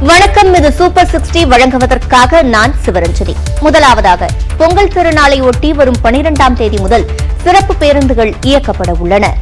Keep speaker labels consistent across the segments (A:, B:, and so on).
A: வணக்கம். இது சூப்பர் 60 வழங்குவதற்காக நான் சிவரஞ்சனி. முதலாவதாக, பொங்கல் திருநாளை ஒட்டி வரும் 12ஆம் தேதி முதல் சிறப்பு பேருந்துகள் இயக்கப்பட உள்ளன.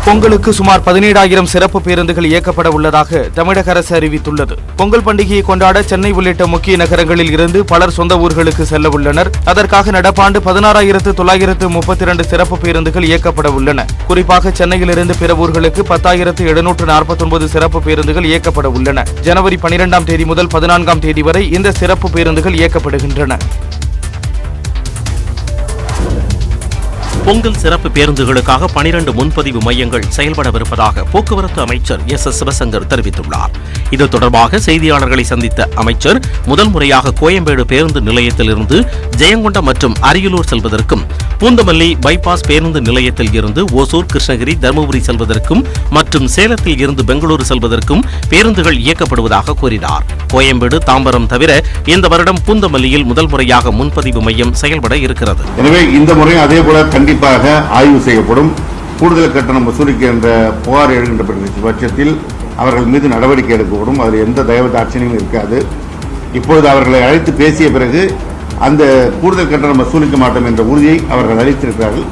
B: பொங்கலுக்கு சுமார் 17,000 சிறப்பு பேருந்துகள் இயக்கப்பட உள்ளதாக தமிழக அரசு அறிவித்துள்ளது. பொங்கல் பண்டிகையை கொண்டாட சென்னை உள்ளிட்ட முக்கிய நகரங்களில் இருந்து பலர் சொந்த ஊர்களுக்கு செல்ல உள்ளனர். அதற்காக நடப்பாண்டு 16,932 சிறப்பு பேருந்துகள் இயக்கப்பட உள்ளன. குறிப்பாக சென்னையிலிருந்து பிற ஊர்களுக்கு 10,749 சிறப்பு பேருந்துகள் இயக்கப்பட உள்ளன. ஜனவரி 12ஆம் தேதி முதல் 14ஆம் தேதி வரை இந்த சிறப்பு பேருந்துகள் இயக்கப்படுகின்றன.
C: பொங்கல் சிறப்பு பேருந்துகளுக்காக 12 முன்பதிவு மையங்கள் செயல்படவிருப்பதாக போக்குவரத்து அமைச்சர் எஸ். சிவசங்கர் தெரிவித்துள்ளார். இது தொடர்பாக செய்தியாளர்களை சந்தித்த அமைச்சர் முதல் முறையாக கோயம்பேடு பேருந்து நிலையத்திலிருந்து ஜெயங்கொண்டம் மற்றும் அரியலூர் செல்வதற்கும், பூந்தமல்லி பைபாஸ் பேருந்து நிலையத்தில் இருந்து ஓசூர், கிருஷ்ணகிரி, தருமபுரி செல்வதற்கும் மற்றும் சேலத்தில் இருந்து பெங்களூரு செல்வதற்கும் பேருந்துகள் இயக்கப்படுவதாக கூறினார். கோயம்பேடு, தாம்பரம் தவிர இந்த வருடம் பூந்தமல்லியில் முதல் முறையாக முன்பதிவு மையம் செயல்பட இருக்கிறது.
D: எனவே இந்த முறை அதேபோல கண்டிப்பாக ஆய்வு செய்யப்படும். கூடுதல் கட்டணம் வசூலிக்கின்ற புகார் எழுகின்ற பட்சத்தில் அவர்கள் மீது நடவடிக்கை எடுக்கப்படும். அதில் எந்த தயவுதாட்சணியும் இருக்காது. இப்பொழுது அவர்களை அழைத்து பேசிய பிறகு அந்த கூடுதல் கட்டணம் வசூலிக்க மாட்டோம் என்ற உறுதியை அவர்கள் அளித்திருக்கிறார்கள்.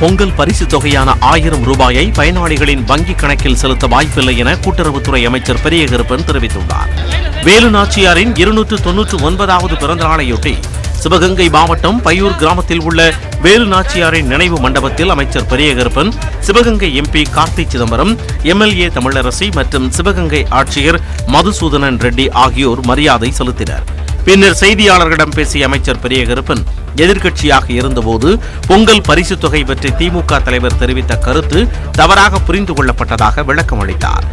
C: பொங்கல் பரிசு தொகையான 1000 ரூபாயை பயனாளிகளின் வங்கிக் கணக்கில் செலுத்த வாய்ப்பில்லை என கூட்டுறவுத்துறை அமைச்சர் பெரியகருப்பன் தெரிவித்துள்ளார். வேலு நாச்சியாரின் 299வது பிறந்த நாளையொட்டி சிவகங்கை மாவட்டம் பையூர் கிராமத்தில் உள்ள வேலு நாச்சியாரின் நினைவு மண்டபத்தில் அமைச்சர் பெரியகருப்பன், சிவகங்கை எம்பி கார்த்தி சிதம்பரம், எம்எல்ஏ தமிழரசி மற்றும் சிவகங்கை ஆட்சியர் மதுசூதனன் ரெட்டி ஆகியோர் மரியாதை செலுத்தினர். பின்னர் செய்தியாளர்களிடம் பேசிய அமைச்சர் பெரியகருப்பன், எதிர்க்கட்சியாக இருந்தபோது பொங்கல் பரிசு தொகை பற்றி திமுக தலைவர் தெரிவித்த கருத்து தவறாக புரிந்து கொள்ளப்பட்டதாக விளக்கம் அளித்தார்.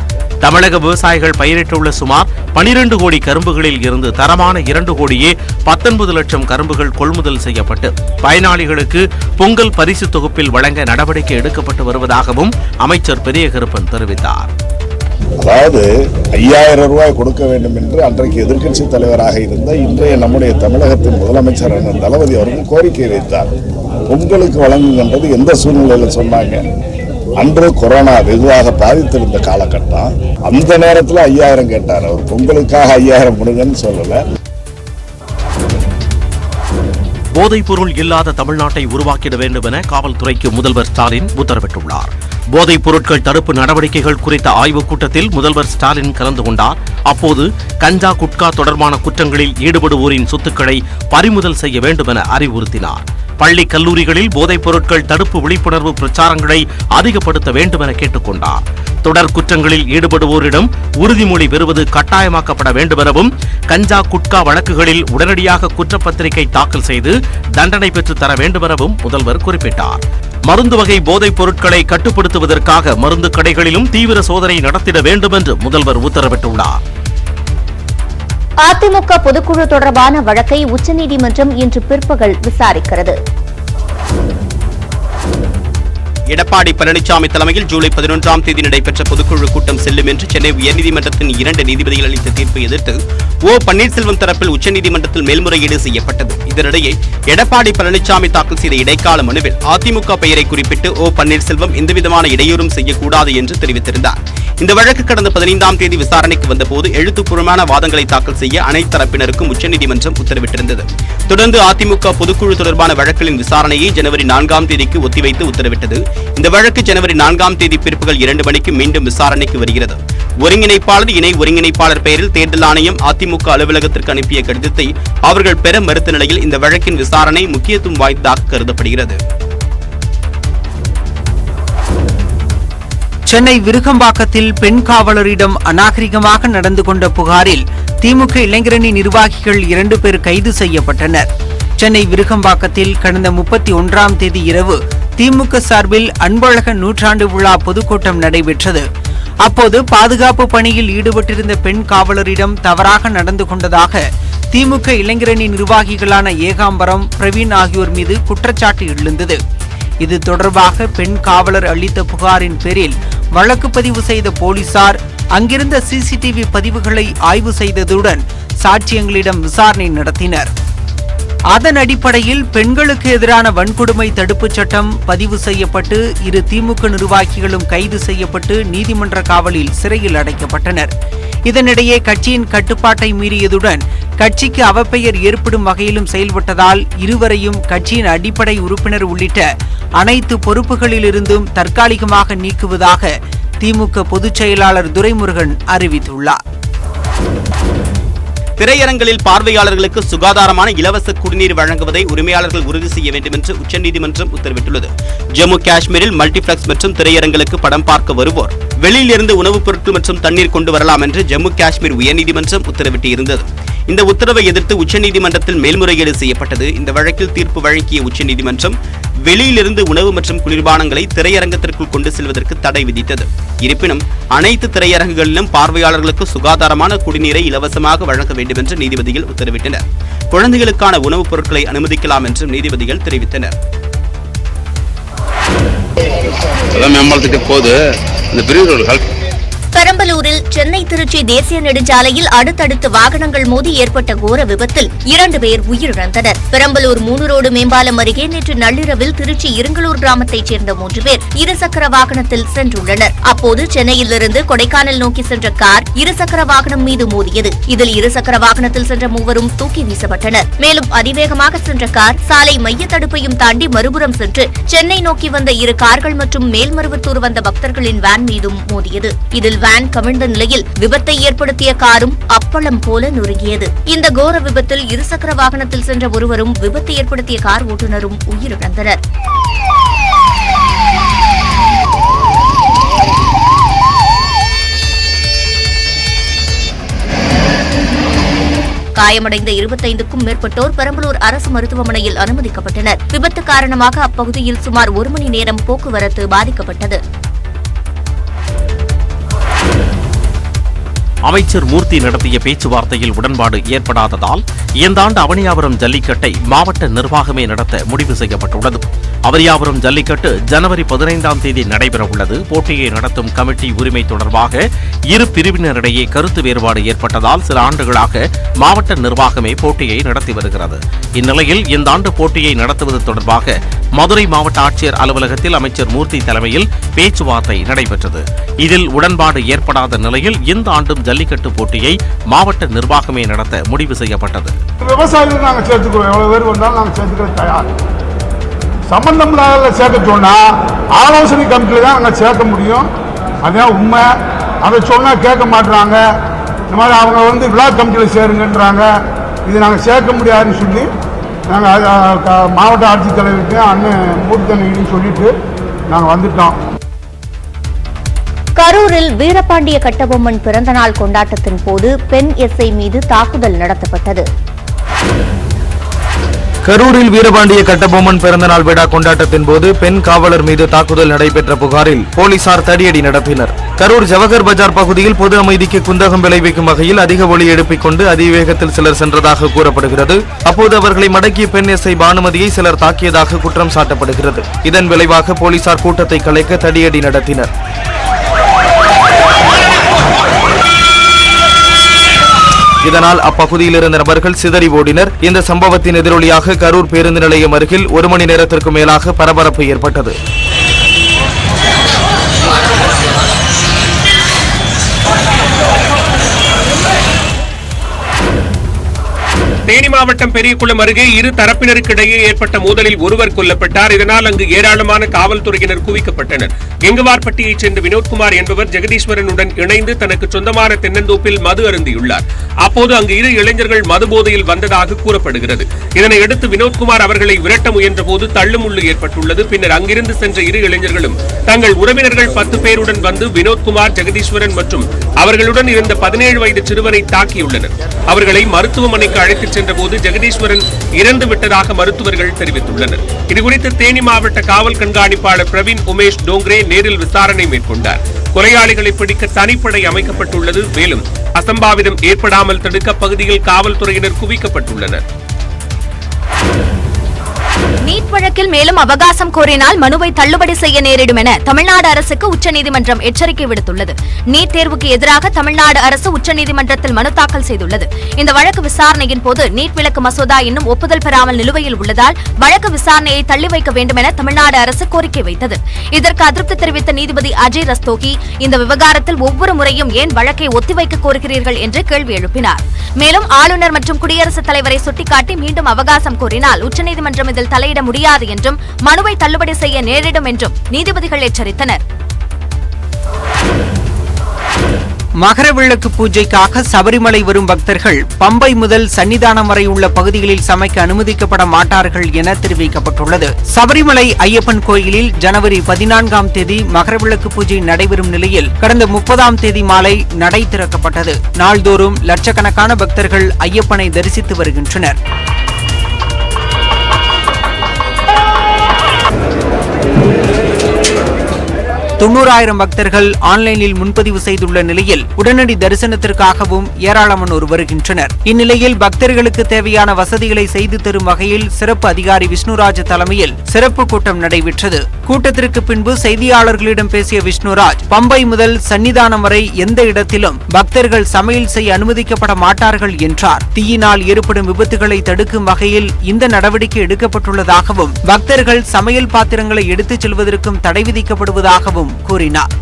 C: தமிழக விவசாயிகள் பயிரிட்டுள்ள சுமார் 12 கோடி கரும்புகளில் இருந்து தரமான 2 கோடியே 19 லட்சம் கரும்புகள் கொள்முதல் செய்யப்பட்டு பயனாளிகளுக்கு பொங்கல் பரிசு தொகுப்பில் வழங்க நடவடிக்கை எடுக்கப்பட்டு வருவதாகவும் அமைச்சர் பெரியகருப்பன் தெரிவித்தார்.
E: அதாவது 5000 ரூபாய் கொடுக்க வேண்டும் என்று அன்றைக்கு எதிர்க்கட்சி தலைவராக இருந்த இன்றைய நம்முடைய தமிழகத்தின் முதலமைச்சர் தளபதி அவர்கள் கோரிக்கை வைத்தார். பொங்கலுக்கு வழங்குகின்றது எந்த சூழ்நிலையில் சொன்னாங்க? அன்று கொரோனா வெகுவாக பாதித்திருந்த காலகட்டம். அந்த நேரத்தில் 5000 கேட்டார். அவர் பொங்கலுக்காக 5000 கொடுங்கன்னு சொல்லல.
C: போதைப் பொருள் இல்லாத தமிழ்நாட்டை உருவாக்கிட வேண்டும் என காவல்துறைக்கு முதல்வர் ஸ்டாலின் உத்தரவிட்டுள்ளார். போதைப் பொருட்கள் தடுப்பு நடவடிக்கைகள் குறித்த ஆய்வுக் கூட்டத்தில் முதல்வர் ஸ்டாலின் கலந்து கொண்டார். அப்போது கஞ்சா, குட்கா தொடர்பான குற்றங்களில் ஈடுபடுவோரின் சொத்துக்களை பறிமுதல் செய்ய வேண்டும் என அறிவுறுத்தினார். பள்ளி, கல்லூரிகளில் போதைப் பொருட்கள் தடுப்பு விழிப்புணர்வு பிரச்சாரங்களை அதிகப்படுத்த வேண்டும் என கேட்டுக் கொண்டார். தொடர் குற்றங்களில் ஈடுபடுவோரிடம் உறுதிமொழி பெறுவது கட்டாயமாக்கப்பட வேண்டும் எனவும், கஞ்சா, குட்கா வழக்குகளில் உடனடியாக குற்றப்பத்திரிகை தாக்கல் செய்து தண்டனை பெற்று தர வேண்டும் எனவும் முதல்வர் குறிப்பிட்டார். மருந்து வகை போதைப் பொருட்களை கட்டுப்படுத்துவதற்காக மருந்து கடைகளிலும் தீவிர சோதனை நடத்திட வேண்டும் என்று முதல்வர் உத்தரவிட்டுள்ளார்.
A: அதிமுக பொதுக்குழு தொடர்பான வழக்கை உச்சநீதிமன்றம் இன்று பிற்பகல் விசாரிக்கிறது.
F: எடப்பாடி பழனிசாமி தலைமையில் ஜூலை 11ஆம் தேதி நடைபெற்ற பொதுக்குழு கூட்டம் செல்லும் என்று சென்னை உயர்நீதிமன்றத்தின் 2 நீதிபதிகள் அளித்த தீர்ப்பை எதிர்த்து ஓ. பன்னீர்செல்வம் தரப்பில் உச்சநீதிமன்றத்தில் மேல்முறையீடு செய்யப்பட்டது. இதனிடையே எடப்பாடி பழனிசாமி தாக்கல் செய்த இடைக்கால மனுவில் அதிமுக பெயரை குறிப்பிட்டு ஓ. பன்னீர்செல்வம் எந்தவிதமான இடையூறும் செய்யக்கூடாது என்று தெரிவித்திருந்தார். இந்த வழக்கு கடந்த 15ஆம் தேதி விசாரணைக்கு வந்தபோது எழுத்துப்பூர்வமான வாதங்களை தாக்கல் செய்ய அனைத்து தரப்பினருக்கும் உச்சநீதிமன்றம் உத்தரவிட்டிருந்தது. தொடர்ந்து அதிமுக பொதுக்குழு தொடர்பான வழக்குகளின் விசாரணையை ஜனவரி 4ஆம் தேதிக்கு ஒத்திவைத்து உத்தரவிட்டது. இந்த வழக்கு ஜனவரி 4ஆம் தேதி பிற்பகல் 2 மணிக்கு மீண்டும் விசாரணைக்கு வருகிறது. ஒருங்கிணைப்பாளர், இணை ஒருங்கிணைப்பாளர் பெயரில் தேர்தல் ஆணையம் அதிமுக அலுவலகத்திற்கு அனுப்பிய கடிதத்தை அவர்கள் பெற மறுத்த நிலையில் இந்த வழக்கின் விசாரணை முக்கியத்துவம் வாய்ந்ததாக கருதப்படுகிறது.
G: சென்னை விருகம்பாக்கத்தில் பெண் காவலரிடம் அநாகரிகமாக நடந்து கொண்ட புகாரில் திமுக இளைஞரணி நிர்வாகிகள் 2 பேர் கைது செய்யப்பட்டனர். சென்னை விருகம்பாக்கத்தில் கடந்த 31ஆம் தேதி இரவு திமுக சார்பில் அன்பழகன் நூற்றாண்டு விழா பொதுக்கூட்டம் நடைபெற்றது. அப்போது பாதுகாப்பு பணியில் ஈடுபட்டிருந்த பெண் காவலரிடம் தவறாக நடந்து கொண்டதாக திமுக இளைஞரணி நிர்வாகிகளான ஏகாம்பரம், பிரவீன் ஆகியோர் மீது குற்றச்சாட்டு எழுந்தது. இது தொடர்பாக பெண் காவலர் அளித்த புகாரின் பேரில் வழக்கு பதிவு செய்த போலீசார் அங்கிருந்த சிசிடிவி பதிவுகளை ஆய்வு செய்ததுடன் சாட்சியங்களிடம் விசாரணை நடத்தினர். அதன் அடிப்படையில் பெண்களுக்கு எதிரான வன்கொடுமை தடுப்புச் சட்டம் பதிவு செய்யப்பட்டு இரு திமுக நிர்வாகிகளும் கைது செய்யப்பட்டு நீதிமன்ற காவலில் சிறையில் அடைக்கப்பட்டனர். இதனிடையே கட்சியின் கட்டுப்பாட்டை மீறியதுடன் கட்சிக்கு அவப்பெயர் ஏற்படும் வகையிலும் செயல்பட்டதால் இருவரையும் கட்சியின் அடிப்படை உறுப்பினர் உள்ளிட்ட அனைத்து பொறுப்புகளிலிருந்தும் தற்காலிகமாக நீக்குவதாக திமுக பொதுச் செயலாளர் துரைமுருகன் அறிவித்துள்ளார்.
F: திரையரங்களில் பார்வையாளர்களுக்கு சுகாதாரமான இலவச குடிநீர் வழங்குவதை உரிமையாளர்கள் உறுதி செய்ய வேண்டும் என்று உச்சநீதிமன்றம் உத்தரவிட்டுள்ளது. ஜம்மு காஷ்மீரில் மல்டிபிளெக்ஸ் மற்றும் திரையரங்களுக்கு படம் பார்க்க வருவோர் வெளியிலிருந்து உணவுப் பொருட்கள் மற்றும் தண்ணீர் கொண்டு வரலாம் என்று ஜம்மு காஷ்மீர் உயர்நீதிமன்றம் உத்தரவிட்டிருந்தது. இந்த உத்தரவை எதிர்த்து உச்சநீதிமன்றத்தில் மேல்முறையீடு செய்யப்பட்டது. இந்த வழக்கில் தீர்ப்பு வழங்கிய உச்சநீதிமன்றம் வெளியிலிருந்து உணவு மற்றும் குளிர்பானங்களை திரையரங்கத்திற்குள் கொண்டு செல்வதற்கு தடை விதித்தது. இருப்பினும் அனைத்து திரையரங்குகளிலும் பார்வையாளர்களுக்கு சுகாதாரமான குடிநீரை இலவசமாக வழங்க வேண்டும் என்று நீதிபதிகள் உத்தரவிட்டனர். குழந்தைகளுக்கான உணவுப் பொருட்களை அனுமதிக்கலாம் என்றும் நீதிபதிகள் தெரிவித்தனர்.
A: பெரம்பலூரில் சென்னை திருச்சி தேசிய நெடுஞ்சாலையில் அடுத்தடுத்து வாகனங்கள் மோதி ஏற்பட்ட கோர விபத்தில் 2 பேர் உயிரிழந்தனர். பெரம்பலூர் 3 ரோடு மேம்பாலம் அருகே நேற்று நள்ளிரவில் திருச்சி இருங்கலூர் கிராமத்தைச் சேர்ந்த 3 பேர் இருசக்கர வாகனத்தில் சென்றுள்ளனர். அப்போது சென்னையிலிருந்து கொடைக்கானல் நோக்கி சென்ற கார் இருசக்கர வாகனம் மீது மோதியது. இதில் இருசக்கர வாகனத்தில் சென்ற 3வரும் தூக்கி வீசப்பட்டனர். மேலும் அதிவேகமாக சென்ற கார் சாலை மைய தடுப்பையும் தாண்டி மறுபுறம் சென்று சென்னை நோக்கி வந்த 2 கார்கள் மற்றும் மேல்மருவத்தூர் வந்த பக்தர்களின் வேன் மீதும் மோதியது. இதில் வேன் கவிழ்ந்த நிலையில் விபத்தை ஏற்படுத்திய காரும் அப்பளம் போல நொறுங்கியது. இந்த கோர விபத்தில் இருசக்கர வாகனத்தில் சென்ற ஒருவரும் விபத்தை ஏற்படுத்திய கார் ஓட்டுநரும் உயிரிழந்தனர். காயமடைந்த 25க்கும் மேற்பட்டோர் பெரம்பலூர் அரசு மருத்துவமனையில் அனுமதிக்கப்பட்டனர். விபத்து காரணமாக அப்பகுதியில் சுமார் 1 மணி நேரம் போக்குவரத்து பாதிக்கப்பட்டது.
C: அமைச்சர் மூர்த்தி நடத்திய பேச்சுவார்த்தையில் உடன்பாடு ஏற்படாததால் இந்த ஆண்டு அவனியாபுரம் ஜல்லிக்கட்டை மாவட்ட நிர்வாகமே நடத்த முடிவு செய்யப்பட்டுள்ளது. அவனியாபுரம் ஜல்லிக்கட்டு ஜனவரி 15ஆம் தேதி நடைபெறவுள்ளது. போட்டியை நடத்தும் கமிட்டி உரிமை தொடர்பாக இரு பிரிவினரிடையே கருத்து வேறுபாடு ஏற்பட்டதால் சில ஆண்டுகளாக மாவட்ட நிர்வாகமே போட்டியை நடத்தி வருகிறது. இந்நிலையில் இந்த ஆண்டு போட்டியை நடத்துவது தொடர்பாக மதுரை மாவட்ட ஆட்சியர் அலுவலகத்தில் அமைச்சர் மூர்த்தி தலைமையில் பேச்சுவார்த்தை நடைபெற்றது. இதில் உடன்பாடு ஏற்படாத நிலையில் இந்த ஆண்டும் ஜல்லிக்கட்டு போட்டியை மாவட்ட நிர்வாகமே நடத்த முடிவு செய்யப்பட்டது.
H: விவசாயிகள் நாங்கள் சேர்த்துக்கிறோம், எவ்வளவு பேர் வந்தாலும் நாங்கள் சேர்த்துக்கிறது தயார். சம்பந்தம் சேர்க்க சொன்னா ஆலோசனை கமிட்டியில தான் நாங்கள் சேர்க்க முடியும். அதான் உண்மை. அதை சொன்னா கேட்க மாட்டாங்க. இந்த மாதிரி அவங்க விழா கமிட்டியில் சேருங்கன்றாங்க. இது நாங்கள் சேர்க்க முடியாதுன்னு சொல்லி நாங்கள் மாவட்ட ஆட்சித்தலைவருக்கு அண்ணன் மூர்த்தனைன்னு சொல்லிட்டு நாங்கள் வந்துட்டோம்.
A: கரூரில் வீரபாண்டிய கட்டபொம்மன் பிறந்தநாள் கொண்டாட்டத்தின் போது பெண் எஸ்ஐ மீது தாக்குதல் நடத்தப்பட்டது.
B: கரூரில் வீரபாண்டிய கட்டபொம்மன் பிறந்தநாள் விழா கொண்டாட்டத்தின் போது பெண் காவலர் மீது தாக்குதல் நடைபெற்ற புகாரில் போலீசார் தடியடி நடத்தினர். கரூர் ஜவஹர் பஜார் பகுதியில் பொது அமைதிக்கு குந்தகம் விளைவிக்கும் வகையில் அதிக ஒலி எழுப்பிக் கொண்டு அதிவேகத்தில் சிலர் சென்றதாக கூறப்படுகிறது. அப்போது அவர்களை மடக்கிய பெண் எஸ்ஐ பானுமதியை சிலர் தாக்கியதாக குற்றம் சாட்டப்படுகிறது. இதன் விளைவாக போலீசார் கூட்டத்தை கலைக்க தடியடி நடத்தினர். இதனால் அப்பகுதியில் இருந்த நபர்கள் சிதறி ஓடினர். இந்த சம்பவத்தின் எதிரொலியாக கரூர் பேருந்து நிலையம் அருகில் 1 மணி நேரத்திற்கு மேலாக பரபரப்பு ஏற்பட்டது.
I: தேனி மாவட்டம் பெரியகுளம் அருகே இரு தரப்பினருக்கிடையே ஏற்பட்ட மோதலில் ஒருவர் கொல்லப்பட்டார். இதனால் அங்கு ஏராளமான காவல்துறையினர் குவிக்கப்பட்டனர். கெங்குவார்பட்டியைச் சேர்ந்த வினோத்குமார் என்பவர் ஜெகதீஸ்வரனுடன் இணைந்து தனக்கு சொந்தமான தென்னந்தோப்பில் மது அருந்தியுள்ளார். அப்போது அங்கு இரு இளைஞர்கள் மது போதையில் வந்ததாக கூறப்படுகிறது. இதனையடுத்து வினோத்குமார் அவர்களை விரட்ட முயன்ற போது தள்ளுமுள்ளு ஏற்பட்டுள்ளது. பின்னர் அங்கிருந்து சென்ற இரு இளைஞர்களும் தங்கள் உறவினர்கள் 10 பேருடன் வந்து வினோத்குமார், ஜெகதீஸ்வரன் மற்றும் அவர்களுடன் இருந்த 17 வயது சிறுவனை தாக்கியுள்ளனர். அவர்களை மருத்துவமனைக்கு அழைத்துச் சென்றபோது ஜெகதீஸ்வரன் இறந்து விட்டதாக மருத்துவர்கள் தெரிவித்துள்ளனர். இதுகுறித்து தேனி மாவட்ட காவல் கண்காணிப்பாளர் பிரவீன் உமேஷ் டோங்கரே நேரில் விசாரணை மேற்கொண்டார். கொலையாளிகளை பிடிக்க தனிப்படை அமைக்கப்பட்டுள்ளது. மேலும் அசம்பாவிதம் ஏற்படாமல் தடுக்க பகுதியில் காவல்துறையினர் குவிக்கப்பட்டுள்ளனர்.
A: நீட் வழக்கில் மேலும் அவகாசம் கோரினால் மனுவை தள்ளுபடி செய்ய நேரிடும் என தமிழ்நாடு அரசுக்கு உச்சநீதிமன்றம் எச்சரிக்கை விடுத்துள்ளது. நீட் தேர்வுக்கு எதிராக தமிழ்நாடு அரசு உச்சநீதிமன்றத்தில் மனு தாக்கல் செய்துள்ளது. இந்த வழக்கு விசாரணையின் போது நீட் விலக்கு மசோதா இன்னும் ஒப்புதல் பெறாமல் நிலுவையில் உள்ளதால் வழக்கு விசாரணையை தள்ளி வைக்க வேண்டும் என தமிழ்நாடு அரசு கோரிக்கை வைத்தது. இதற்கு அதிருப்தி தெரிவித்த நீதிபதி அஜய் ரஸ்தோகி இந்த விவகாரத்தில் ஒவ்வொரு முறையும் ஏன் வழக்கை ஒத்திவைக்க கோருகிறீர்கள் என்று கேள்வி எழுப்பினார். மேலும் ஆளுநர் மற்றும் குடியரசுத் தலைவரை சுட்டிக்காட்டி மீண்டும் அவகாசம் கோரினால் உச்சநீதிமன்றம் இதில் தலையிட முடியாது என்றும் மனுவை தள்ளுபடி செய்ய நேரிடும் என்றும் நீதிபதிகள் எச்சரித்தனர்.
G: மகரவிளக்கு பூஜைக்காக சபரிமலை வரும் பக்தர்கள் பம்பை முதல் சன்னிதானம் வரை உள்ள பகுதிகளில் சமைக்க அனுமதிக்கப்பட மாட்டார்கள் என தெரிவிக்கப்பட்டுள்ளது. சபரிமலை ஐயப்பன் கோயிலில் ஜனவரி 14ஆம் தேதி மகரவிளக்கு பூஜை நடைபெறும் நிலையில் கடந்த 30ஆம் தேதி மாலை நடை திறக்கப்பட்டது. நாள்தோறும் லட்சக்கணக்கான பக்தர்கள் ஐயப்பனை தரிசித்து வருகின்றனர். 90,000 பக்தர்கள் ஆன்லைனில் முன்பதிவு செய்துள்ள நிலையில் உடனடி தரிசனத்திற்காகவும் ஏராளமானோர் வருகின்றனர். இந்நிலையில் பக்தர்களுக்கு தேவையான வசதிகளை செய்து தரும் வகையில் சிறப்பு அதிகாரி விஷ்ணுராஜ் தலைமையில் சிறப்பு கூட்டம் நடைபெற்றது. கூட்டத்திற்கு பின்பு செய்தியாளர்களிடம் பேசிய விஷ்ணுராஜ், பம்பை முதல் சன்னிதானம் வரை எந்த இடத்திலும் பக்தர்கள் சமையல் செய்ய அனுமதிக்கப்பட மாட்டார்கள் என்றார். தீயினால் ஏற்படும் விபத்துகளை தடுக்கும் வகையில் இந்த நடவடிக்கை எடுக்கப்பட்டுள்ளதாகவும் பக்தர்கள் சமையல் பாத்திரங்களை எடுத்துச் செல்வதற்கும் தடை விதிக்கப்படுவதாகவும் கூறினார்.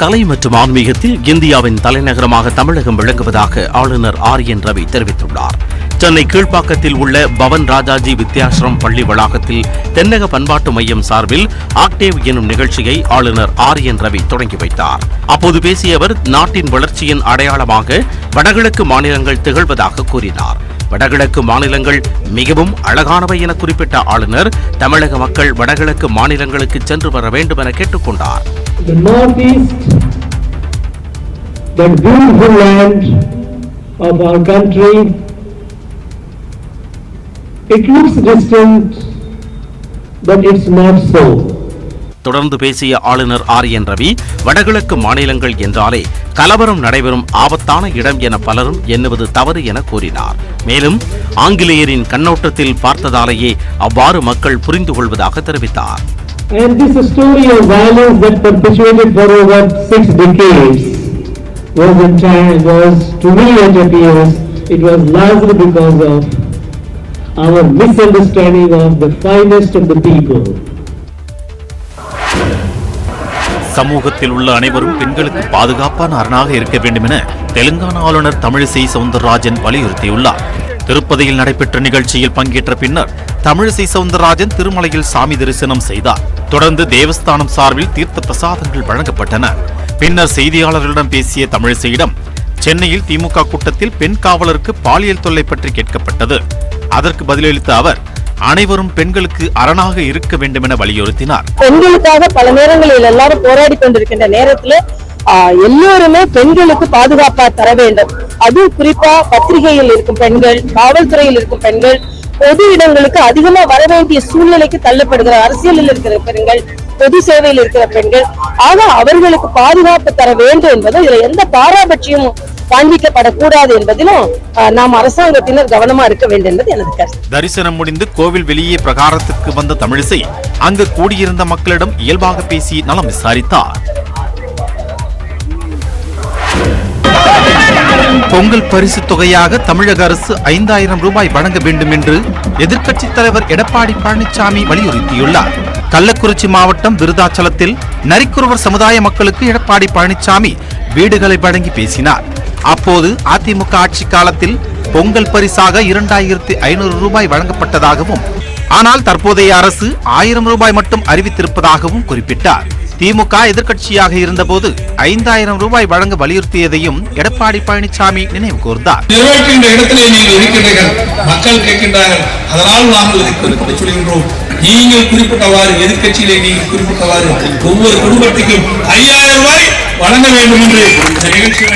C: கலை மற்றும் ஆன்மீகத்தில் இந்தியாவின் தலைநகரமாக தமிழகம் விளங்குவதாக ஆளுநர் ஆர்.என். ரவி தெரிவித்துள்ளார். சென்னை கீழ்ப்பாக்கத்தில் உள்ள பவன் ராஜாஜி வித்யாசிரம் பள்ளி வளாகத்தில் தென்னக பண்பாட்டு மையம் சார்பில் ஆக்டேவ் எனும் நிகழ்ச்சியை ஆளுநர் ஆர்.என். ரவி தொடங்கி வைத்தார். அப்போது பேசிய அவர், நாட்டின் வளர்ச்சியின் அடையாளமாக வடகிழக்கு மாநிலங்கள் திகழ்வதாக கூறினார். வடகிழக்கு மாநிலங்கள் மிகவும் அழகானவை என குறிப்பிட்ட ஆளுநர், தமிழக மக்கள் வடகிழக்கு மாநிலங்களுக்கு சென்று வர வேண்டும் என கேட்டுக் கொண்டார். தொடர்ந்து பேசிய ஆளுநர் ஆர்.என். ரவி, வடகிழக்கு மாநிலங்கள் என்றாலே கலவரம் நடைபெறும் ஆபத்தான இடம் என பலரும் எண்ணுவது தவறு என கூறினார். மேலும் ஆங்கிலேயரின் கண்ணோட்டத்தில் பார்த்ததாலேயே அவ்வாறு மக்கள் புரிந்து கொள்வதாக தெரிவித்தார்.
J: our misunderstanding of the finest of the people.
K: சமூகத்தில் உள்ள அனைவரும் பெண்களுக்கு பாதுகாப்பான அரணாக இருக்க வேண்டும் என தெலுங்கானா ஆளுநர் தமிழிசை சவுந்தரராஜன் வலியுறுத்தியுள்ளார். திருப்பதியில் நடைபெற்ற நிகழ்ச்சியில் பங்கேற்ற பின்னர் தமிழிசை சவுந்தரராஜன் திருமலையில் சாமி தரிசனம் செய்தார். தொடர்ந்து தேவஸ்தானம் சார்பில் தீர்த்த பிரசாதங்கள் வழங்கப்பட்டன. பின்னர் செய்தியாளர்களிடம் பேசிய தமிழிசையிடம், சென்னையில் திமுக கூட்டத்தில் பெண் காவலருக்கு பாலியல் தொல்லை பற்றி கேட்கப்பட்டது. அதற்கு பதிலளித்த அவர், அனைவரும் பெண்களுக்கு அரணாக இருக்க வேண்டும் என வலியுறுத்தினார்.
J: பெண்களுக்காக பல நேரங்களில் எல்லாரும் போராடி கொண்டிருக்கின்ற நேரத்தில் எல்லோருமே பெண்களுக்கு பாதுகாப்பா தர வேண்டும். அது குறிப்பா பத்திரிகையில் இருக்கும் பெண்கள், காவல்துறையில் இருக்கும் பெண்கள், பொது இடங்களுக்கு அதிகமா வர வேண்டிய சூழ்நிலைக்கு தள்ளப்படுகிற அரசியலில் இருக்கிற பெண்கள், பொது சேவையில் இருக்கிற பெண்கள், ஆக அவர்களுக்கு பாதுகாப்பு தர வேண்டும் என்பது இதுல எந்த பாராபட்சியும் காண்பிக்கப்படக்கூடாது என்பதிலும் நாம் அரசாங்கத்தினர் கவனமா இருக்க வேண்டும் என்பது எனது கருத்து.
K: தரிசனம் முடிந்து கோவில் வெளியே பிரகாரத்துக்கு வந்த தமிழிசை அங்கு கூடியிருந்த மக்களிடம் இயல்பாக பேசி நலம் விசாரித்தார். பொங்கல் பரிசு தொகையாக தமிழக அரசு 5,000 ரூபாய் வழங்க வேண்டும் என்று எதிர்க்கட்சித் தலைவர் எடப்பாடி பழனிசாமி வலியுறுத்தியுள்ளார். கள்ளக்குறிச்சி மாவட்டம் விருதாச்சலத்தில் நரிக்குறவர் சமுதாய மக்களுக்கு எடப்பாடி பழனிசாமி வீடுகளை வழங்கி பேசினார். அப்போது அதிமுக ஆட்சி காலத்தில் பொங்கல் பரிசாக 2,500 ரூபாய் வழங்கப்பட்டதாகவும், ஆனால் தற்போதைய அரசு 1000 ரூபாய் மட்டும் அறிவித்திருப்பதாகவும் குறிப்பிட்டார். திமுக எதிர்க்கட்சியாக இருந்தபோது 5,000 ரூபாய் வழங்க வலியுறுத்தியதையும் எடப்பாடி பழனிசாமி நினைவு கூர்ந்தார்.
L: நிறைவேற்றுகின்ற இடத்திலே நீங்கள் இருக்கிறீர்கள், மக்கள் கேட்கின்றார்கள், அதனால் நாங்கள் இதை சொல்கின்றோம். நீங்கள் குறிப்பிட்டவாறு, எதிர்க்கட்சியிலே நீங்கள் குறிப்பிட்டவாறு ஒவ்வொரு குடும்பத்துக்கும் 5,000 ரூபாய் வழங்க வேண்டும் என்று இந்த நிகழ்ச்சியை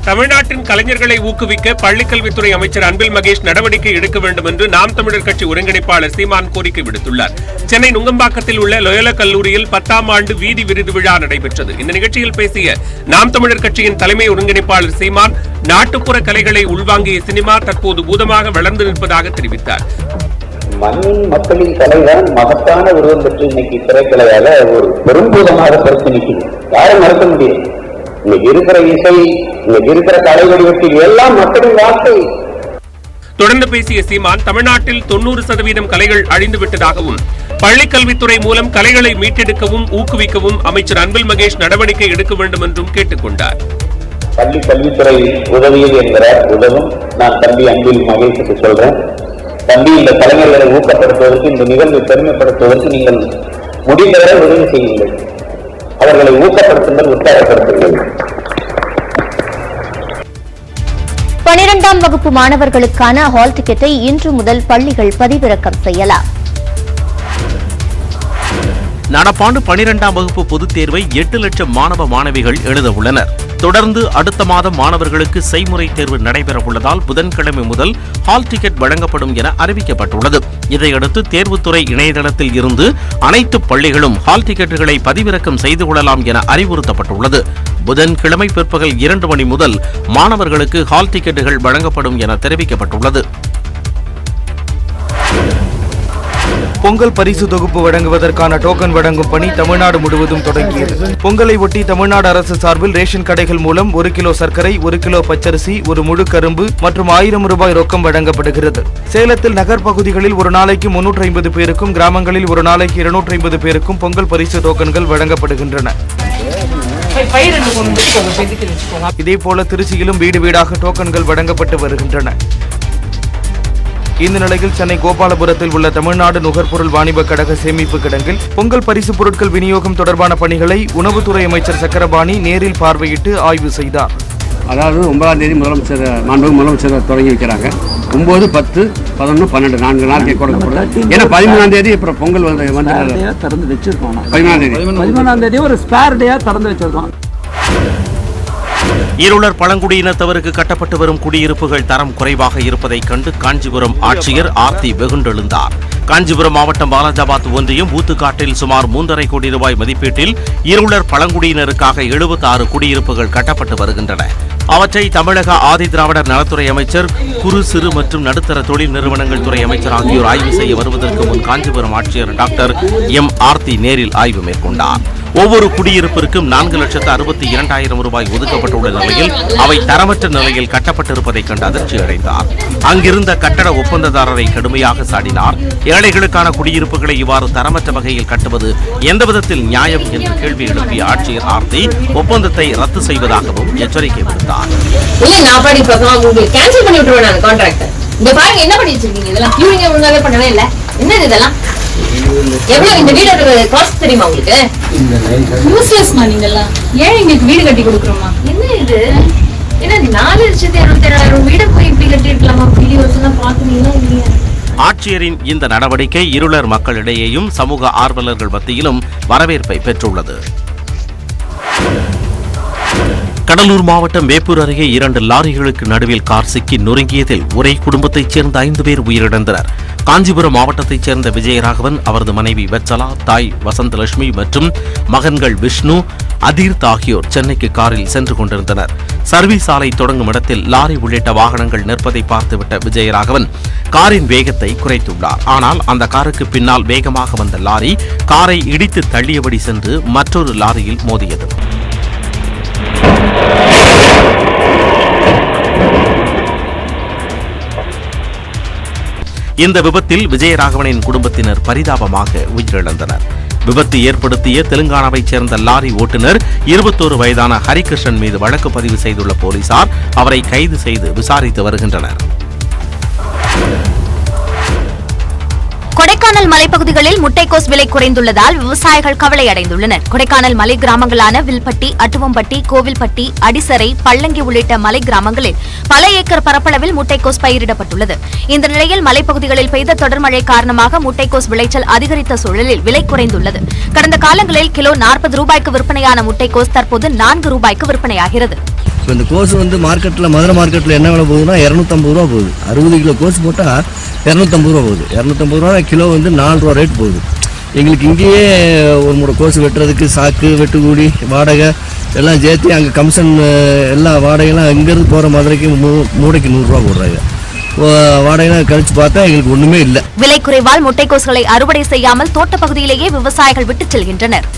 I: தமிழ்நாட்டின் கலைஞர்களை ஊக்குவிக்க பள்ளிக்கல்வித்துறை அமைச்சர் அன்பில் மகேஷ் நடவடிக்கை எடுக்க வேண்டும் என்று நாம் தமிழர் கட்சி ஒருங்கிணைப்பாளர் சீமான் கோரிக்கை விடுத்துள்ளார். சென்னை நுங்கம்பாக்கத்தில் உள்ள லோயோலா கல்லூரியில் 10ஆம் ஆண்டு வீதி விருது விழா நடைபெற்றது. இந்த நிகழ்ச்சியில் பேசிய நாம் தமிழர் கட்சியின் தலைமை ஒருங்கிணைப்பாளர் சீமான், நாட்டுப்புற கலைகளை உள்வாங்கிய சினிமா தற்போது பூதமாக வளர்ந்து நிற்பதாக தெரிவித்தார்.
M: மண்ணின் மக்களின் கலைதான் மகத்தான உருவம் பெற்று இன்னைக்கு திரைக்கலையாக ஒரு பெரும்பூதமாக பறித்து நிற்குது. யாரும் மறுக்க முடியும். இன்னைக்கு இருக்கிற இசை, இன்னைக்கு இருக்கிற கலை வடிவத்தில் எல்லாம் மக்களின் வாழ்க்கை.
I: தொடர்ந்து பேசிய சீமான், தமிழ்நாட்டில் 90% கலைகள் அழிந்துவிட்டதாகவும் பள்ளிக்கல்வித்துறை மூலம் கலைகளை மீட்டெடுக்கவும் ஊக்குவிக்கவும் அமைச்சர் அன்பில் மகேஷ் நடவடிக்கை எடுக்க வேண்டும் என்றும் கேட்டுக் கொண்டார்.
M: பள்ளி கல்வித்துறை உதவியில் என்கிறார், உதவும். நான் தம்பி அன்பில் மகேஷுக்கு சொல்றேன், தம்பி இந்த கலைஞர்களை ஊக்கப்படுத்துவதற்கு, இந்த நிகழ்வை பெருமைப்படுத்துவதற்கு நீங்கள் முடிந்தவரை உதவி செய்யுங்கள், அவர்களை ஊக்கப்படுத்துங்கள், உற்சாகப்படுத்துங்கள்.
A: 12ஆம் வகுப்பு மாணவர்களுக்கான ஹால் டிக்கெட்டை இன்று முதல் பள்ளிகள் பதிவிறக்கம் செய்யலாம்.
C: நடப்பாண்டு 12ஆம் வகுப்பு பொதுத் தேர்வை 8 லட்சம் மாணவ மாணவிகள் எழுத உள்ளனர். தொடர்ந்து அடுத்த மாதம் மாணவர்களுக்கு செய்முறை தேர்வு நடைபெற உள்ளதால் புதன்கிழமை முதல் ஹால் டிக்கெட் வழங்கப்படும் என அறிவிக்கப்பட்டுள்ளது. இதையடுத்து தேர்வுத்துறை இணையதளத்தில் இருந்து அனைத்து பள்ளிகளும் ஹால் டிக்கெட்டுகளை பதிவிறக்கம் செய்து கொள்ளலாம் என அறிவுறுத்தப்பட்டுள்ளது. புதன்கிழமை பிற்பகல் 2 மணி முதல் மாணவர்களுக்கு ஹால் டிக்கெட்டுகள் வழங்கப்படும் என தெரிவிக்கப்பட்டுள்ளது.
B: பொங்கல் பரிசு தொகுப்பு வழங்குவதற்கான டோக்கன் வழங்கும் பணி தமிழ்நாடு முழுவதும் தொடங்கியது. பொங்கலை ஒட்டி தமிழ்நாடு அரசு சார்பில் ரேஷன் கடைகள் மூலம் 1 கிலோ சர்க்கரை, 1 கிலோ பச்சரிசி, 1 முழு கரும்பு மற்றும் 1000 ரூபாய் ரொக்கம் வழங்கப்படுகிறது. சேலத்தில் நகர் பகுதிகளில் ஒரு நாளைக்கு 350 பேருக்கும், கிராமங்களில் ஒரு நாளைக்கு 250 பேருக்கும் பொங்கல் பரிசு டோக்கன்கள் வழங்கப்படுகின்றன. இதேபோல திருச்சியிலும் வீடு வீடாக டோக்கன்கள் வழங்கப்பட்டு வருகின்றன. இந்த நிலையில் சென்னை கோபாலபுரத்தில் உள்ள தமிழ்நாடு நுகர்பொருள் வாணிப கழக சேமிப்பு கிடங்கில் பொங்கல் பரிசு பொருட்கள் விநியோகம் தொடர்பான பணிகளை உணவுத்துறை அமைச்சர் சக்கரபாணி நேரில் பார்வையிட்டு ஆய்வு செய்தார்.
N: அதாவது 9ஆம் தேதி முதலமைச்சர் தொடங்கி வைக்கிறாங்க. 9, 10, 11, 12 4 நாளைக்கு கொடுக்கப்படுது. ஏன்னா 13ஆம் தேதி அப்புறம் பொங்கல் வந்து திறந்து வச்சிருக்கோம். 13ஆம் தேதி ஒரு ஸ்பேர் டேயா திறந்து வச்சிருக்கோம்.
C: இருளர் பழங்குடியினத்தவருக்கு கட்டப்பட்டு வரும் குடியிருப்புகள் தரம் குறைவாக இருப்பதைக் கண்டு காஞ்சிபுரம் ஆட்சியர் ஆர்த்தி வெகுண்டெழுந்தார். காஞ்சிபுரம் மாவட்டம் பாலாஜாபாத் ஒன்றியம் ஊத்துக்காட்டில் சுமார் 3.5 கோடி ரூபாய் மதிப்பீட்டில் இருளர் பழங்குடியினருக்காக 76 குடியிருப்புகள் கட்டப்பட்டு வருகின்றன. அவற்றை தமிழக ஆதி திராவிடர் நலத்துறை அமைச்சர், குறு சிறு மற்றும் நடுத்தர தொழில் நிறுவனங்கள் துறை அமைச்சர் ஆகியோர் ஆய்வு செய்ய வருவதற்கு முன் காஞ்சிபுரம் ஆட்சியர் டாக்டர் எம் ஆர்த்தி நேரில் ஆய்வு மேற்கொண்டார். ஒவ்வொரு குடியிருப்பிற்கும் 4,62,000 ரூபாய் ஒதுக்கப்பட்டுள்ள நிலையில் அவை தரமற்ற நிலையில் கட்டப்பட்டிருப்பதைக் கண்டு அதிர்ச்சி அடைந்தார். அங்கிருந்த கட்டட ஒப்பந்ததாரரை கடுமையாக சாடினார். ஏழைகளுக்கான குடியிருப்புகளை இவ்வாறு தரமற்ற வகையில் கட்டுவது எந்த விதத்தில் நியாயம் என்று கேள்வி எழுப்பிய ஆட்சியர் ஆர்த்தி ஒப்பந்தத்தை ரத்து செய்வதாகவும் எச்சரிக்கை விடுத்தார்.
O: எவ்வளவு இந்த வீடோட காஸ்ட் தெரியுமா உங்களுக்கு? யூஸ்லெஸ்மா நீங்கலாம். ஏன் எங்களுக்கு வீடு கட்டி கொடுக்குறோமா? என்ன இது? என்ன 4,67,000 வீடு போய் இப்படி கட்டி இருக்கலாமா? வீடியோஸ் தான் பாக்குறீங்களா இல்லையா?
C: ஆட்சியரின் இந்த நடவடிக்கை இருளர் மக்களிடையேயும் சமூக ஆர்வலர்கள் மத்தியிலும் வரவேற்பை பெற்றுள்ளது. கடலூர் மாவட்டம் வேப்பூர் அருகே 2 லாரிகளுக்கு நடுவில் கார் சிக்கி நொறுங்கியதில் ஒரே குடும்பத்தைச் சேர்ந்த 5 பேர் உயிரிழந்தனர். காஞ்சிபுரம் மாவட்டத்தைச் சேர்ந்த விஜயராகவன், அவரது மனைவி வத்சலா, தாய் வசந்தலட்சுமி மற்றும் மகன்கள் விஷ்ணு, அதீர்த் ஆகியோர் சென்னைக்கு காரில் சென்று கொண்டிருந்தனர். சர்வீஸ் சாலை தொடங்கும் இடத்தில் லாரி உள்ளிட்ட வாகனங்கள் நிற்பதை பார்த்துவிட்ட விஜயராகவன் காரின் வேகத்தை குறைத்துள்ளார். ஆனால் அந்த காருக்கு பின்னால் வேகமாக வந்த லாரி காரை இடித்து தள்ளியபடி சென்று மற்றொரு லாரியில் மோதியது. இந்த விபத்தில் விஜயராகவனின் குடும்பத்தினர் பரிதாபமாக உயிரிழந்தனர். விபத்து ஏற்படுத்திய தெலுங்கானாவைச் சேர்ந்த லாரி ஓட்டுநர் 21 வயதான ஹரிகிருஷ்ணன் மீது வழக்கு பதிவு செய்துள்ள போலீசார் அவரை கைது செய்து விசாரித்து வருகின்றனர்.
A: கொடைக்கானல் மலைப்பகுதிகளில் முட்டைக்கோஸ் விலை குறைந்துள்ளதால் விவசாயிகள் கவலை அடைந்துள்ளனர். கொடைக்கானல் மலை கிராமங்களான வில்பட்டி, அட்டுவம்பட்டி, கோவில்பட்டி, அடிசரை, பள்ளங்கி உள்ளிட்ட மலை கிராமங்களில் பல ஏக்கர் பரப்பளவில் முட்டைக்கோஸ் பயிரிடப்பட்டுள்ளது. இந்த நிலையில் மலைப்பகுதிகளில் பெய்த தொடர் மழை காரணமாக முட்டைக்கோஸ் விளைச்சல் அதிகரித்த சூழலில் விலை குறைந்துள்ளது. கடந்த காலங்களில் கிலோ 40 ரூபாய்க்கு விற்பனையான முட்டைக்கோஸ் தற்போது 4 ரூபாய்க்கு விற்பனையாகிறது.
P: இப்போ இந்த கோஸ் வந்து மார்க்கெட்டில் மதுரை மார்க்கெட்டில் என்ன விலை போகுதுன்னா 250 ரூபா போகுது. 60 கிலோ கோஸ் போட்டால் 250 ரூபா போகுது. 250 ரூபா கிலோ வந்து 4 ரூபா ரேட் போகுது. எங்களுக்கு இங்கேயே ஒரு மூட கோஸ் வெட்டுறதுக்கு சாக்கு, வெட்டுக்கூலி, வாடகை எல்லாம் சேர்த்து அங்கே கமிஷன் எல்லா வாடகைலாம் இங்கேருந்து போகிற மதுரைக்கு மூடைக்கு 100 ரூபா போடுறாங்க. வாடகைலாம் கழிச்சு பார்த்தா எங்களுக்கு ஒன்றுமே இல்லை.
A: விலை குறைவால் முட்டைக்கோஸ்களை அறுவடை செய்யாமல் தோட்ட பகுதியிலேயே விவசாயிகள் விட்டுச் செல்கின்றனர்.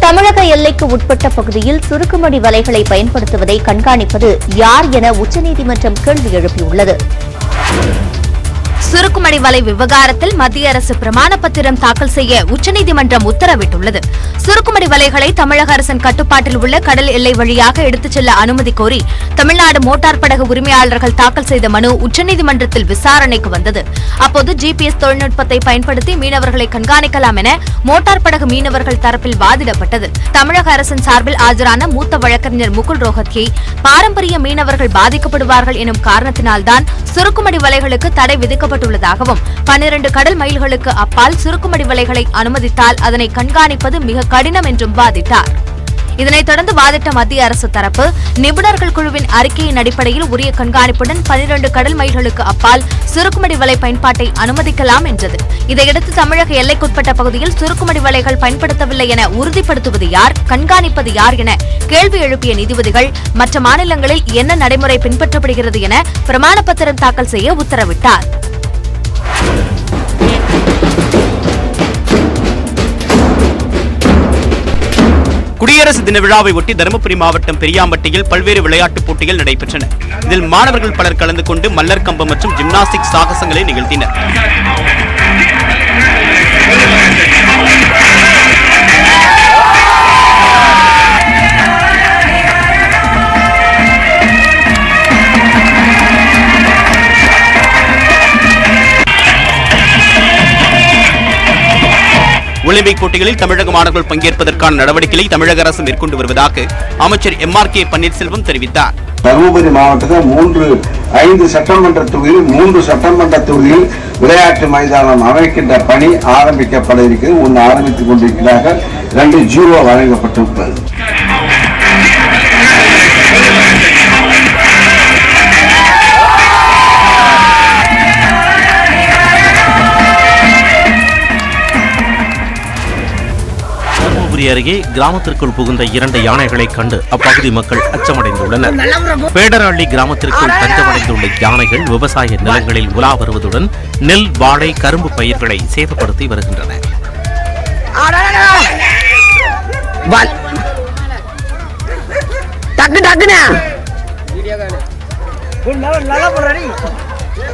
A: தமிழக எல்லைக்கு உட்பட்ட பகுதியில் சுருக்குமடி வலைகளை பயன்படுத்துவதை கண்காணிப்பது யார் என உச்சநீதிமன்றம் கேள்வி எழுப்பியுள்ளது. சுருக்குமடி வலை விவகாரத்தில் மத்திய அரசு பிரமாண பத்திரம் தாக்கல் செய்ய உச்சநீதிமன்றம் உத்தரவிட்டுள்ளது. சுருக்குமடி வலைகளை தமிழக அரசின் கட்டுப்பாட்டில் உள்ள கடல் எல்லை வழியாக எடுத்துச் செல்ல அனுமதி கோரி தமிழ்நாடு மோட்டார் படகு உரிமையாளர்கள் தாக்கல் செய்த மனு உச்சநீதிமன்றத்தில் விசாரணைக்கு வந்தது. அப்போது GPS தொழில்நுட்பத்தை பயன்படுத்தி மீனவர்களை கண்காணிக்கலாம் என மோட்டார் படகு மீனவர்கள் தரப்பில் வாதிடப்பட்டது. தமிழக அரசின் சார்பில் ஆஜரான மூத்த வழக்கறிஞர் முகுல் ரோஹத்கி பாரம்பரிய மீனவர்கள் பாதிக்கப்படுவார்கள் எனும் காரணத்தினால்தான் சுருக்குமடி வலைகளுக்கு தடை விதிக்கப்பட்டுள்ளதாகவும் 12 கடல் மைல்களுக்கு அப்பால் சுருக்குமடி வலைகளை அனுமதித்தால் அதனை கண்காணிப்பது மிக கடினம் என்றும் வாதிட்டார். இதனைத் தொடர்ந்து வாதிட்ட மத்திய அரசு தரப்பு நிபுணர்கள் குழுவின் அறிக்கையின் அடிப்படையில் உரிய கண்காணிப்புடன் 12 கடல் மைல்களுக்கு அப்பால் சுருக்குமடி வலை பயன்பாட்டை அனுமதிக்கலாம் என்றது. இதையடுத்து தமிழக எல்லைக்குட்பட்ட பகுதியில் சுருக்குமடி வலைகள் பயன்படுத்தவில்லை என உறுதிப்படுத்துவது யார், கண்காணிப்பது யார் என கேள்வி எழுப்பிய நீதிபதிகள் மற்ற மாநிலங்களில் என்ன நடைமுறை பின்பற்றப்படுகிறது என பிரமாண பத்திரம் தாக்கல் செய்ய உத்தரவிட்டார்.
F: குடியரசு தின விழாவை ஒட்டி தருமபுரி மாவட்டம் பெரியாம்பட்டியில் பல்வேறு விளையாட்டுப் போட்டிகள் நடைபெற்றன. இதில் மாணவர்கள் பலர் கலந்து கொண்டு மல்லர் கம்பம் மற்றும் ஜிம்னாஸ்டிக் சாகசங்களை நிகழ்த்தினர். ஒலிம்பிக் போட்டிகளில் தமிழக மாணவர்கள் பங்கேற்பதற்கான நடவடிக்கைகளை தமிழக அரசு மேற்கொண்டு வருவதாக அமைச்சர் MRK பன்னீர்செல்வம் தெரிவித்தார்.
Q: தருமபுரி மாவட்டத்தில் 5 சட்டமன்ற தொகுதியில் 3 சட்டமன்ற தொகுதியில் விளையாட்டு மைதானம் அமைக்கின்ற பணி ஆரம்பிக்கப்பட இருக்கிறது. 1 ஆரம்பித்துக் கொண்டிருக்கிறார்கள். 2 ஜீவோ வழங்கப்பட்டிருப்பது.
C: அருகே கிராமத்திற்குள் புகுந்த 2 யானைகளை கண்டு அப்பகுதி மக்கள் அச்சமடைந்துள்ளனர். பேடரஹள்ளி கிராமத்திற்குள் தஞ்சமடைந்துள்ள யானைகள் விவசாய நிலங்களில் உலா வருவதுடன் நெல், வாழை, கரும்பு பயிர்களை சேதப்படுத்தி வருகின்றன.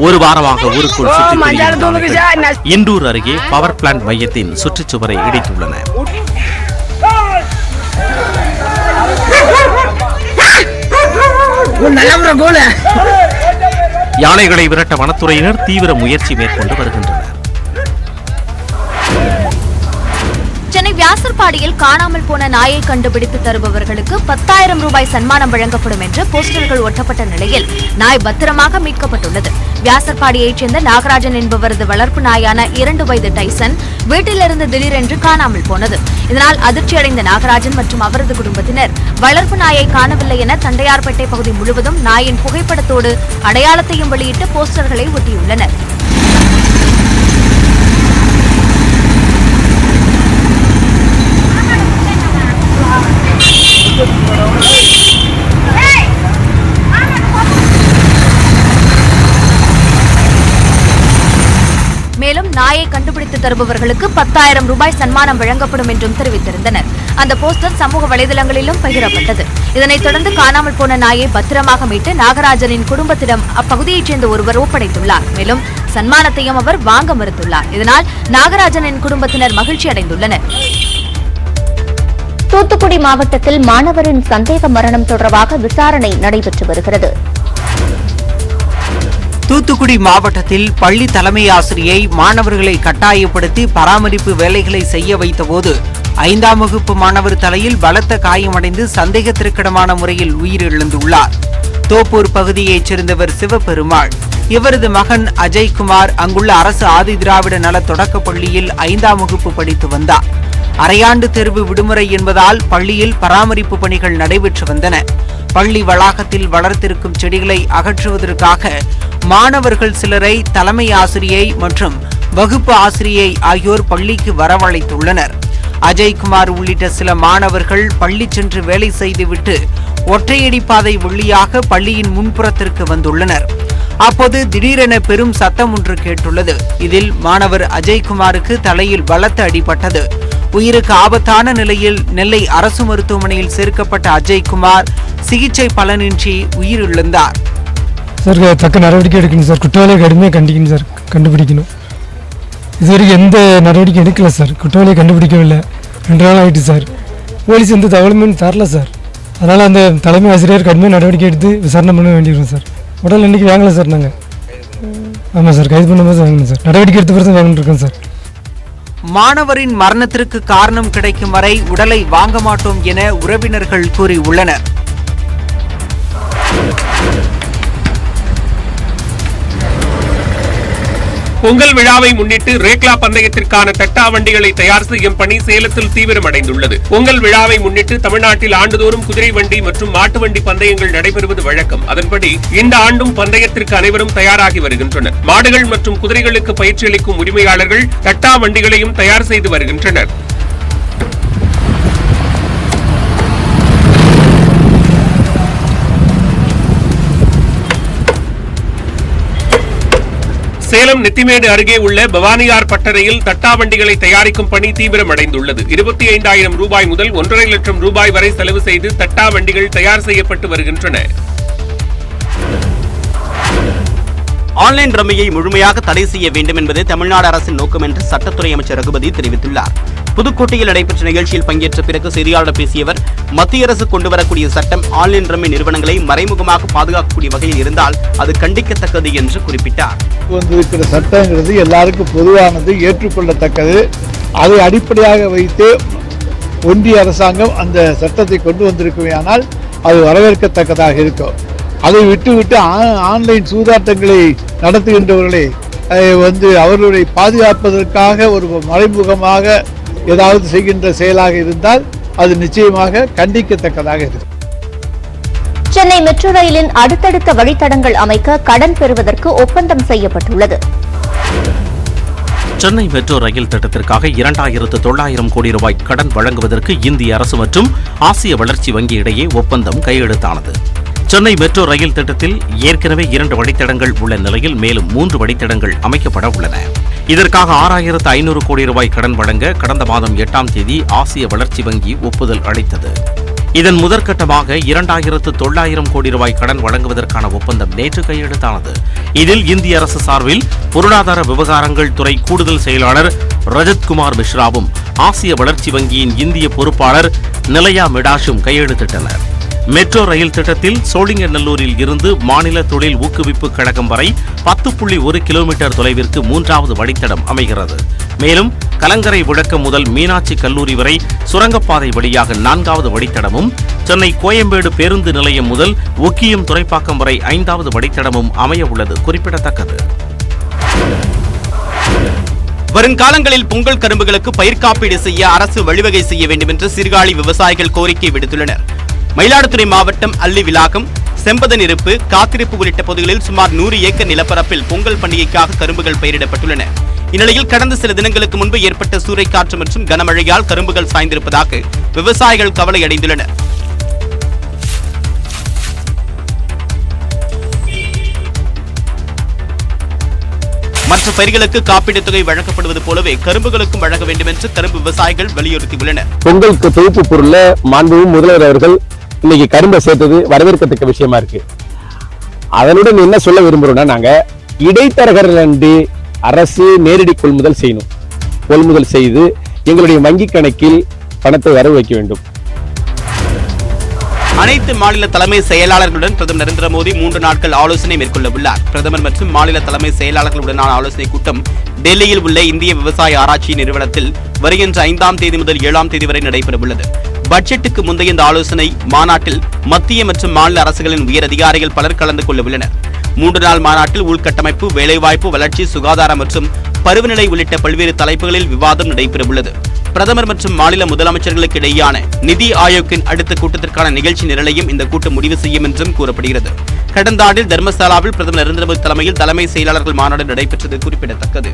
C: ஒரு வாரமாக ஊருக்குள் இண்டூர் அருகே பவர் பிளான்ட் மையத்தின் சுற்றுச்சுவரை இடித்துள்ளன. யானைகளை விரட்ட வனத்துறையினர் தீவிர முயற்சி மேற்கொண்டு வருகின்றனர்.
A: சென்னை வியாசர்பாடியில் காணாமல் போன நாயை கண்டுபிடித்து தருபவர்களுக்கு 10,000 ரூபாய் சன்மானம் வழங்கப்படும் என்று போஸ்டர்கள் ஒட்டப்பட்ட நிலையில் நாய் பத்திரமாக மீட்கப்பட்டுள்ளது. வியாசர்பாடியைச் சேர்ந்த நாகராஜன் என்பவரது வளர்ப்பு நாயான 2 வயது டைசன் வீட்டிலிருந்து திடீரென்று காணாமல் போனது. இதனால் அதிர்ச்சியடைந்த நாகராஜன் மற்றும் அவரது குடும்பத்தினர் வளர்ப்பு நாயை காணவில்லை என தண்டையார்பேட்டை பகுதி முழுவதும் நாயின் புகைப்படத்தோடு அடையாளத்தையும் வெளியிட்டு போஸ்டர்களை ஒட்டியுள்ளனர். மேலும் நாயை கண்டுபிடித்து தருபவர்களுக்கு 10,000 ரூபாய் சன்மானம் வழங்கப்படும் என்றும் தெரிவித்திருந்தனர். அந்த போஸ்டர் சமூக வலைதளங்களிலும் பகிரப்பட்டது. இதனைத் தொடர்ந்து காணாமல் போன நாயை பத்திரமாக மீட்டு நாகராஜனின் குடும்பத்திடம் அப்பகுதியைச் சேர்ந்த ஒருவர் ஒப்படைத்துள்ளார். மேலும் சன்மானத்தையும் அவர் வாங்க மறுத்துள்ளார். இதனால் நாகராஜனின் குடும்பத்தினர் மகிழ்ச்சி அடைந்துள்ளனர். தூத்துக்குடி மாவட்டத்தில் மாணவரின் சந்தேக மரணம் தொடர்பாக விசாரணை நடைபெற்று வருகிறது.
G: தூத்துக்குடி மாவட்டத்தில் பள்ளி தலைமை ஆசிரியை மாணவர்களை கட்டாயப்படுத்தி பராமரிப்பு வேலைகளை செய்ய வைத்தபோது 5ஆம் வகுப்பு மாணவர் தலையில் பலத்த காயமடைந்து சந்தேகத்திற்கிடமான முறையில் உயிரிழந்துள்ளார். தோப்பூர் பகுதியைச் சேர்ந்தவர் சிவபெருமாள். இவரது மகன் அஜய்குமார் அங்குள்ள அரசு ஆதி திராவிட நல தொடக்கப் பள்ளியில் 5ஆம் வகுப்பு படித்து வந்தார். அரையாண்டு தேர்வு விடுமுறை என்பதால் பள்ளியில் பராமரிப்பு பணிகள் நடைபெற்று வந்தன. பள்ளி வளாகத்தில் வளர்த்திருக்கும் செடிகளை அகற்றுவதற்காக மாணவர்கள் சிலரை தலைமை ஆசிரியை மற்றும் வகுப்பு ஆசிரியை ஆகியோர் பள்ளிக்கு வரவழைத்துள்ளனர். அஜய்குமார் உள்ளிட்ட சில மாணவர்கள் பள்ளி சென்று வேலை செய்துவிட்டு ஒற்றையடி பாதை வழியாக பள்ளியின் முன்புறத்திற்கு வந்துள்ளனர். அப்போது திடீரென பெரும் சத்தம் ஒன்று கேட்டுள்ளது. இதில் மாணவர் அஜய்குமாருக்கு தலையில் பலத்த அடிபட்டது. உயிருக்கு ஆபத்தான நிலையில் நெல்லை அரசு மருத்துவமனையில் சேர்க்கப்பட்ட அஜய்குமார் சிகிச்சை பலனின்றி உயிரிழந்தார்.
R: சார் தக்க நடவடிக்கை எடுக்கணும் சார். குற்றவாளியை கடுமையாக கண்டிக்கணும் சார், கண்டுபிடிக்கணும். இதுவரைக்கும் எந்த நடவடிக்கை எடுக்கல சார். குற்றவாளியை கண்டுபிடிக்கவில்லை. 2 நாள் ஆகிட்டு சார். போலீஸ் எந்த தகவலுமே தரல சார். அதனால் அந்த தலைமை ஆசிரியர் கடுமையாக நடவடிக்கை எடுத்து விசாரணை பண்ண வேண்டியிருக்கோம் சார். உடல் இன்னைக்கு வாங்கல சார். நாங்கள் ஆமாம் சார், கைது பண்ணும்போது வாங்கணும் சார். நடவடிக்கை எடுத்த பிறகு வாங்கிட்டு இருக்கோம் சார்.
G: மாணவரின் மரணத்திற்கு காரணம் கிடைக்கும் வரை உடலை வாங்க மாட்டோம் என உறவினர்கள் கூறியுள்ளனர்.
I: பொங்கல் விழாவை முன்னிட்டு ரேக்லா பந்தயத்திற்கான தட்டா வண்டிகளை தயார் செய்யும் பணி சேலத்தில் தீவிரமடைந்துள்ளது. பொங்கல் விழாவை முன்னிட்டு தமிழ்நாட்டில் ஆண்டுதோறும் குதிரை வண்டி மற்றும் மாட்டு வண்டி பந்தயங்கள் நடைபெறுவது வழக்கம். அதன்படி இந்த ஆண்டும் பந்தயத்திற்கு அனைவரும் தயாராகி வருகின்றனர். மாடுகள் மற்றும் குதிரைகளுக்கு பயிற்சி அளிக்கும் உரிமையாளர்கள் தட்டா வண்டிகளையும் தயார் செய்து வருகின்றனர். சேலம் நெத்திமேடு அருகே உள்ள பவானியார் பட்டறையில் தட்டா வண்டிகளை தயாரிக்கும் பணி தீவிரமடைந்துள்ளது. 25,000 ரூபாய் முதல் 1,50,000 லட்சம் ரூபாய் வரை செலவு செய்து தட்டா வண்டிகள் தயார் செய்யப்பட்டு வருகின்றன.
F: ஆன்லைன் ரம்மியை முழுமையாக தடை செய்ய வேண்டும் என்பது தமிழ்நாடு அரசின் நோக்கம் என்று சட்டத்துறை அமைச்சர் ரகுபதி தெரிவித்துள்ளார். புதுக்கோட்டையில் நடைபெற்ற நிகழ்ச்சியில் பங்கேற்ற பிறகு செய்தியாளர் பேசியவர், மத்திய அரசு கொண்டுவரக்கூடிய சட்டம் ஆன்லைன் ரம்மி நிறுவனங்களை மறைமுகமாக பாதுகாக்கக்கூடிய வகையில் இருந்தால் அது கண்டிக்கத்தக்கது என்று குறிப்பிட்டார்.
S: வந்திருக்கிற சட்டங்கிறது எல்லாருக்கும் பொதுவானது, ஏற்றுக்கொள்ளத்தக்கது. அதை அடிப்படையாக வைத்து ஒன்றிய அரசாங்கம் அந்த சட்டத்தை கொண்டு வந்திருக்குமேயானால் அது வரவேற்கத்தக்கதாக இருக்கும். அதை விட்டுவிட்டு ஆன்லைன் சூதாட்டங்களை நடத்துகின்றவர்களை அவர்களுடைய பாதுகாப்பதற்காக ஒரு மறைமுகமாக ஏதாவது செய்கின்ற செயலாக இருந்தால் அது நிச்சயமாக கண்டிக்கத்தக்கதாக இருக்கும்.
A: சென்னை மெட்ரோ ரயிலின் அடுத்தடுத்த வழித்தடங்கள் அமைக்க கடன் பெறுவதற்கு ஒப்பந்தம் செய்யப்பட்டுள்ளது.
C: சென்னை மெட்ரோ ரயில் திட்டத்திற்காக 2,900 கோடி ரூபாய் கடன் வழங்குவதற்கு இந்திய அரசு மற்றும் ஆசிய வளர்ச்சி வங்கி இடையே ஒப்பந்தம் கையெழுத்தானது. சென்னை மெட்ரோ ரயில் திட்டத்தில் ஏற்கனவே 2 வழித்தடங்கள் உள்ள நிலையில் மேலும் 3 வழித்தடங்கள் அமைக்கப்பட உள்ளன. இதற்காக 6,500 கோடி ரூபாய் கடன் வழங்க கடந்த மாதம் 8ஆம் தேதி ஆசிய வளர்ச்சி வங்கி ஒப்புதல் அளித்தது. இதன் முதற்கட்டமாக 2,900 கோடி ரூபாய் கடன் வழங்குவதற்கான ஒப்பந்தம் நேற்று கையெழுத்தானது. இதில் இந்திய அரசு சார்பில் பொருளாதார விவகாரங்கள் துறை கூடுதல் செயலாளர் ரஜத்குமார் மிஸ்ராவும் ஆசிய வளர்ச்சி வங்கியின் இந்திய பொறுப்பாளர் நிலையா மிடாஷும் கையெழுத்திட்டனர். மெட்ரோ ரயில் திட்டத்தில் சோழிங்கநல்லூரில் இருந்து மாநில தொழில் ஊக்குவிப்பு கழகம் வரை 10.1 கிலோமீட்டர் தொலைவிற்கு 3வது வழித்தடம் அமைகிறது. மேலும் கலங்கரை விளக்கம் முதல் மீனாட்சி கல்லூரி வரை சுரங்கப்பாதை வழியாக 4வது வழித்தடமும், சென்னை கோயம்பேடு பேருந்து நிலையம் முதல் ஒக்கியம் துறைப்பாக்கம் வரை 5வது வழித்தடமும் அமைய உள்ளது குறிப்பிடத்தக்கது.
F: வருங்காலங்களில் பொங்கல் கரும்புகளுக்கு பயிர் காப்பீடு செய்ய அரசு வழிவகை செய்ய வேண்டும் என்று சீர்காழி விவசாயிகள் கோரிக்கை விடுத்துள்ளனர். மயிலாடுதுறை மாவட்டம் அல்லி விளாகம், செம்பதனிருப்பு, காத்திருப்பு உள்ளிட்ட பகுதிகளில் சுமார் 100 ஏக்கர் நிலப்பரப்பில் பொங்கல் பண்டிகைக்காக கரும்புகள் பயிரிடப்பட்டுள்ளன. இந்நிலையில் கடந்த சில தினங்களுக்கு முன்பு ஏற்பட்ட சூறைக்காற்று மற்றும் கனமழையால் கரும்புகள் சாய்ந்திருப்பதாக விவசாயிகள் கவலை அடைந்துள்ளனர். மற்ற பயிர்களுக்கு காப்பீட்டுத் தொகை வழங்கப்படுவது போலவே கரும்புகளுக்கும் வழங்க வேண்டும் என்று கரும்பு விவசாயிகள் வலியுறுத்தியுள்ளனர்.
T: பொங்கலுக்கு தொகுப்பு பொருள்ல மாண்புமிகு முதல்வர் அவர்கள் இன்னைக்கு கரும்பை சேர்த்தது வரவேற்கத்தக்க விஷயமா இருக்கு. அதனுடன் என்ன சொல்ல விரும்புறோம்னா, நாங்க இடைத்தரகர்கள் அரசு நேரடி கொள்முதல் செய்யணும். கொள்முதல் செய்து எங்களுடைய வங்கி கணக்கில் பணத்தை வரவு வைக்க வேண்டும்.
F: அனைத்து மாநில தலைமை செயலாளர்களுடன் பிரதமர் நரேந்திர மோடி 3 நாட்கள் ஆலோசனை மேற்கொள்ள உள்ளார். பிரதமர் மற்றும் மாநில தலைமை செயலாளர்களுடனான ஆலோசனை கூட்டம் டெல்லியில் உள்ள இந்திய விவசாய ஆராய்ச்சி நிறுவனத்தில் வருகின்ற 5ஆம் தேதி முதல் 7ஆம் தேதி வரை நடைபெறவுள்ளது. பட்ஜெட்டுக்கு முந்தைய இந்த ஆலோசனை மாநாட்டில் மத்திய மற்றும் மாநில அரசுகளின் உயர் அதிகாரிகள் பலர் கலந்து கொள்ள உள்ளனர். 3 நாள் மாநாட்டில் உள்கட்டமைப்பு, வேலைவாய்ப்பு, வளர்ச்சி, சுகாதாரம் மற்றும் பருவநிலை உள்ளிட்ட பல்வேறு தலைப்புகளில் விவாதம் நடைபெறவுள்ளது. பிரதமர் மற்றும் மாநில முதலமைச்சர்களுக்கு இடையேயான நிதி ஆயோக்கின் அடுத்த கூட்டத்திற்கான நிகழ்ச்சி நிரலையும் இந்த கூட்டம் முடிவு செய்யும் என்றும் கூறப்படுகிறது. கடந்த ஆண்டில் தர்மசாலாவில் பிரதமர் நரேந்திர மோடி தலைமையில் தலைமை செயலாளர்கள் மாநாடு நடைபெற்றது குறிப்பிடத்தக்கது.